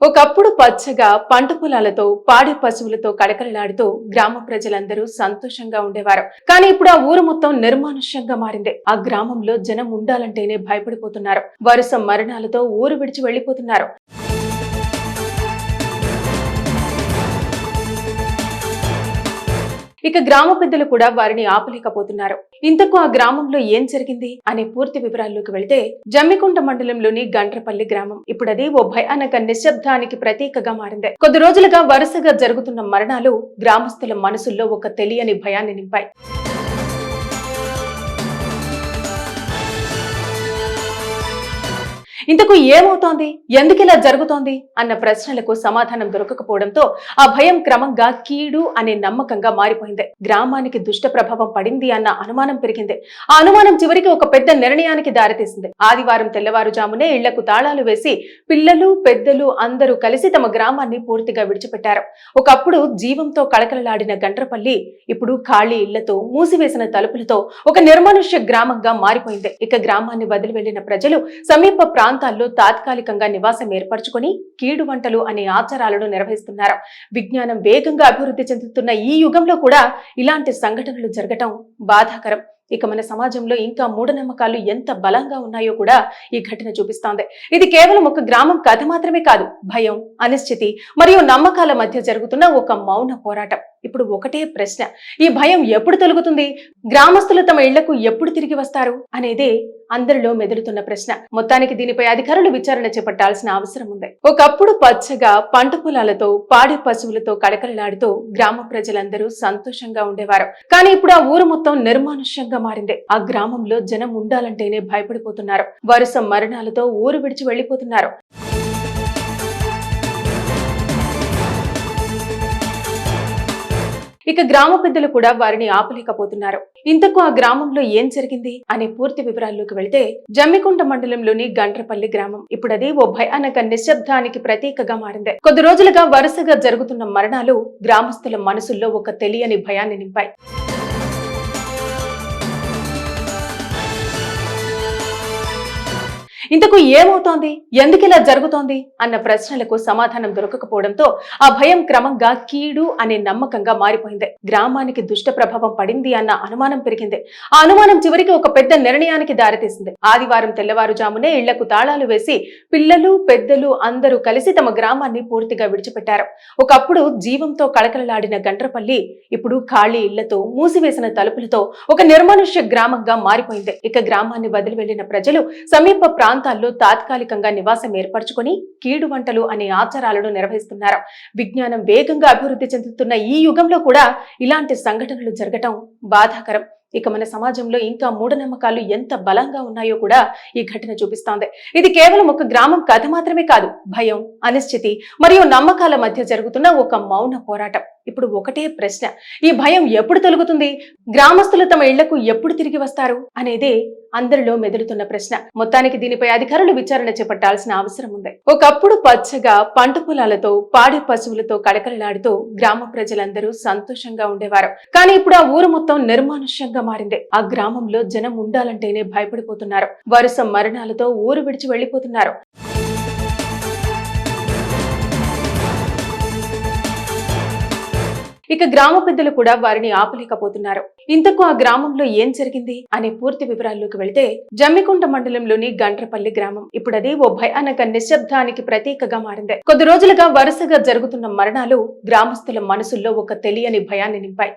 ఒకప్పుడు పచ్చగా పంట పొలాలతో పాడి పశువులతో కళకళలాడుతూ గ్రామ ప్రజలందరూ సంతోషంగా ఉండేవారు. కానీ ఇప్పుడు ఆ ఊరు మొత్తం నిర్మానుష్యంగా మారింది. ఆ గ్రామంలో జనం ఉండాలంటేనే భయపడిపోతున్నారు. వరుస మరణాలతో ఊరు విడిచి వెళ్లిపోతున్నారు. ఇక గ్రామ పెద్దలు కూడా వారిని ఆపలేకపోతున్నారు. ఇంతకు ఆ గ్రామంలో ఏం జరిగింది అనే పూర్తి వివరాల్లోకి వెళితే, జమ్మికుంట మండలంలోని గండ్రపల్లి గ్రామం ఇప్పుడది ఓ భయానక నిశ్శబ్దానికి ప్రతీకగా మారింది. కొద్ది రోజులుగా వరుసగా జరుగుతున్న మరణాలు గ్రామస్తుల మనసుల్లో ఒక తెలియని భయాన్ని నింపాయి. ఇంతకు ఏమవుతోంది, ఎందుకిలా జరుగుతోంది అన్న ప్రశ్నలకు సమాధానం దొరకకపోవడంతో ఆ భయం క్రమంగా కీడు అనే నమ్మకంగా మారిపోయింది. గ్రామానికి దుష్ట ప్రభావం పడింది అన్న అనుమానం పెరిగింది. ఆ అనుమానం చివరికి ఒక పెద్ద నిర్ణయానికి దారితీసింది. ఆదివారం తెల్లవారుజామునే ఇళ్లకు తాళాలు వేసి పిల్లలు పెద్దలు అందరూ కలిసి తమ గ్రామాన్ని పూర్తిగా విడిచిపెట్టారు. ఒకప్పుడు జీవంతో కళకళలాడిన గండ్రపల్లి ఇప్పుడు ఖాళీ ఇళ్లతో మూసివేసిన తలుపులతో ఒక నిర్మానుష్య గ్రామంగా మారిపోయింది. ఇక గ్రామాన్ని వదిలి వెళ్లిన ప్రజలు సమీప ప్రాంతాల్లో తాత్కాలికంగా నివాసం ఏర్పరచుకొని కీడు వంటలు అనే ఆచారాలను నిర్వహిస్తున్నారు. విజ్ఞానం వేగంగా అభివృద్ధి చెందుతున్న ఈ యుగంలో కూడా ఇలాంటి సంఘటనలు జరగటం బాధాకరం. ఇక మన సమాజంలో ఇంకా మూఢనమ్మకాలు ఎంత బలంగా ఉన్నాయో కూడా ఈ ఘటన చూపిస్తోంది. ఇది కేవలం ఒక గ్రామం కథ మాత్రమే కాదు, భయం, అనిశ్చితి మరియు నమ్మకాల మధ్య జరుగుతున్న ఒక మౌన పోరాటం. ఇప్పుడు ఒకటే ప్రశ్న, ఈ భయం ఎప్పుడు తొలగుతుంది? గ్రామస్తులు తమ ఇళ్లకు ఎప్పుడు తిరిగి వస్తారు అనేదే అందరిలో మెదులుతున్న ప్రశ్న. మొత్తానికి దీనిపై అధికారులు విచారణ చేపట్టాల్సిన అవసరం ఉంది. ఒకప్పుడు పచ్చగా పంట పొలాలతో పాడి పశువులతో కళకళలాడుతూ గ్రామ ప్రజలందరూ సంతోషంగా ఉండేవారు. కానీ ఇప్పుడు ఆ ఊరు మొత్తం నిర్మానుష్యంగా మారింది. ఆ గ్రామంలో జనం ఉండాలంటేనే భయపడిపోతున్నారు. వరుస మరణాలతో ఊరు విడిచి వెళ్లిపోతున్నారు. ఇక గ్రామ పెద్దలు కూడా వారిని ఆపలేకపోతున్నారు. ఇంతకు ఆ గ్రామంలో ఏం జరిగింది అనే పూర్తి వివరాల్లోకి వెళితే, జమ్మికుంట మండలంలోని గండ్రపల్లి గ్రామం ఇప్పుడది ఓ భయానక నిశ్శబ్దానికి ప్రతీకగా మారింది. కొద్ది రోజులుగా వరుసగా జరుగుతున్న మరణాలు గ్రామస్తుల మనసుల్లో ఒక తెలియని భయాన్ని నింపాయి. ఇంతకు ఏమవుతోంది, ఎందుకిలా జరుగుతోంది అన్న ప్రశ్నలకు సమాధానం దొరకకపోవడంతో ఆ భయం క్రమంగా కీడు అనే నమ్మకంగా మారిపోయింది. గ్రామానికి దుష్ట ప్రభావం పడింది అన్న అనుమానం పెరిగింది. ఆ అనుమానం చివరికి ఒక పెద్ద నిర్ణయానికి దారితీసింది. ఆదివారం తెల్లవారుజామునే ఇళ్లకు తాళాలు వేసి పిల్లలు పెద్దలు అందరూ కలిసి తమ గ్రామాన్ని పూర్తిగా విడిచిపెట్టారు. ఒకప్పుడు జీవంతో కళకళలాడిన గండ్రపల్లి ఇప్పుడు ఖాళీ ఇళ్లతో మూసివేసిన తలుపులతో ఒక నిర్మానుష్య గ్రామంగా మారిపోయింది. ఇక గ్రామాన్ని వదిలి వెళ్లిన ప్రజలు సమీప ప్రాంతాల్లో తాత్కాలికంగా నివాసం ఏర్పరచుకొని కీడు వంటలు అనే ఆచారాలను నిర్వహిస్తున్నారు. విజ్ఞానం వేగంగా అభివృద్ధి చెందుతున్న ఈ యుగంలో కూడా ఇలాంటి సంఘటనలు జరగటం బాధాకరం. ఇక మన సమాజంలో ఇంకా మూఢనమ్మకాలు ఎంత బలంగా ఉన్నాయో కూడా ఈ ఘటన చూపిస్తోంది. ఇది కేవలం ఒక గ్రామం కథ మాత్రమే కాదు, భయం, అనిశ్చితి మరియు నమ్మకాల మధ్య జరుగుతున్న ఒక మౌన పోరాటం. ఇప్పుడు ఒకటే ప్రశ్న, ఈ భయం ఎప్పుడు తొలగుతుంది? గ్రామస్తులు తమ ఇళ్లకు ఎప్పుడు తిరిగి వస్తారు అనేదే అందరిలో మెదులుతున్న ప్రశ్న. మొత్తానికి దీనిపై అధికారులు విచారణ చేపట్టాల్సిన అవసరం ఉంది. ఒకప్పుడు పచ్చగా పంట పొలాలతో పాడి పశువులతో కళకళలాడుతూ గ్రామ ప్రజలందరూ సంతోషంగా ఉండేవారు. కానీ ఇప్పుడు ఆ ఊరు మొత్తం నిర్మానుష్యంగా మారింది. ఆ గ్రామంలో జనం ఉండాలంటేనే భయపడిపోతున్నారు. వరుస మరణాలతో ఊరు విడిచి వెళ్లిపోతున్నారు. ఇక గ్రామ పెద్దలు కూడా వారిని ఆపలేకపోతున్నారు. ఇంతకు ఆ గ్రామంలో ఏం జరిగింది అనే పూర్తి వివరాల్లోకి వెళితే, జమ్మికుంట మండలంలోని గండ్రపల్లి గ్రామం ఇప్పుడది ఓ భయానక నిశ్శబ్దానికి ప్రతీకగా మారింది. కొద్ది రోజులుగా వరుసగా జరుగుతున్న మరణాలు గ్రామస్తుల మనసుల్లో ఒక తెలియని భయాన్ని నింపాయి.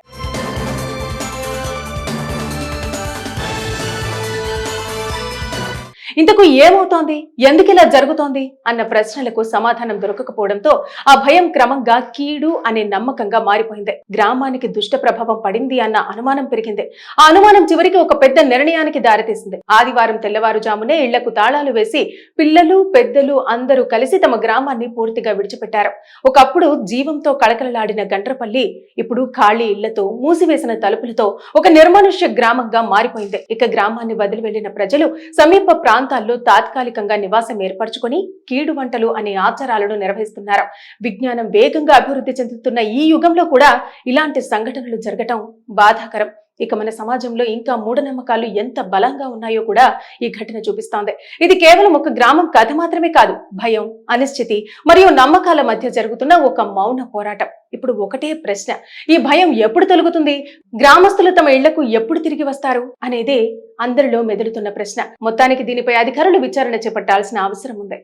ఇంతకు ఏమవుతోంది, ఎందుకిలా జరుగుతోంది అన్న ప్రశ్నలకు సమాధానం దొరకకపోవడంతో ఆ భయం క్రమంగా కీడు అనే నమ్మకంగా మారిపోయింది. గ్రామానికి దుష్ట ప్రభావం పడింది అన్న అనుమానం పెరిగింది. ఆ అనుమానం చివరికి ఒక పెద్ద నిర్ణయానికి దారితీసింది. ఆదివారం తెల్లవారుజామునే ఇళ్లకు తాళాలు వేసి పిల్లలు పెద్దలు అందరూ కలిసి తమ గ్రామాన్ని పూర్తిగా విడిచిపెట్టారు. ఒకప్పుడు జీవంతో కళకళలాడిన గండ్రపల్లి ఇప్పుడు ఖాళీ ఇళ్లతో మూసివేసిన తలుపులతో ఒక నిర్మానుష్య గ్రామంగా మారిపోయింది. ఇక గ్రామాన్ని వదిలి వెళ్లిన ప్రజలు సమీప ప్రాంతాల్లో తాత్కాలికంగా నివాసం ఏర్పరచుకొని కీడు వంటలు అనే ఆచారాలను నిర్వహిస్తున్నారు. విజ్ఞానం వేగంగా అభివృద్ధి చెందుతున్న ఈ యుగంలో కూడా ఇలాంటి సంఘటనలు జరగటం బాధాకరం. ఇక మన సమాజంలో ఇంకా మూఢనమ్మకాలు ఎంత బలంగా ఉన్నాయో కూడా ఈ ఘటన చూపిస్తోంది. ఇది కేవలం ఒక గ్రామం కథ మాత్రమే కాదు, భయం, అనిశ్చితి మరియు నమ్మకాల మధ్య జరుగుతున్న ఒక మౌన పోరాటం. ఇప్పుడు ఒకటే ప్రశ్న, ఈ భయం ఎప్పుడు తొలగుతుంది? గ్రామస్తులు తమ ఇళ్లకు ఎప్పుడు తిరిగి వస్తారు అనేదే అందరిలో మెదులుతున్న ప్రశ్న. మొత్తానికి దీనిపై అధికారులు విచారణ చేపట్టాల్సిన అవసరం ఉంది.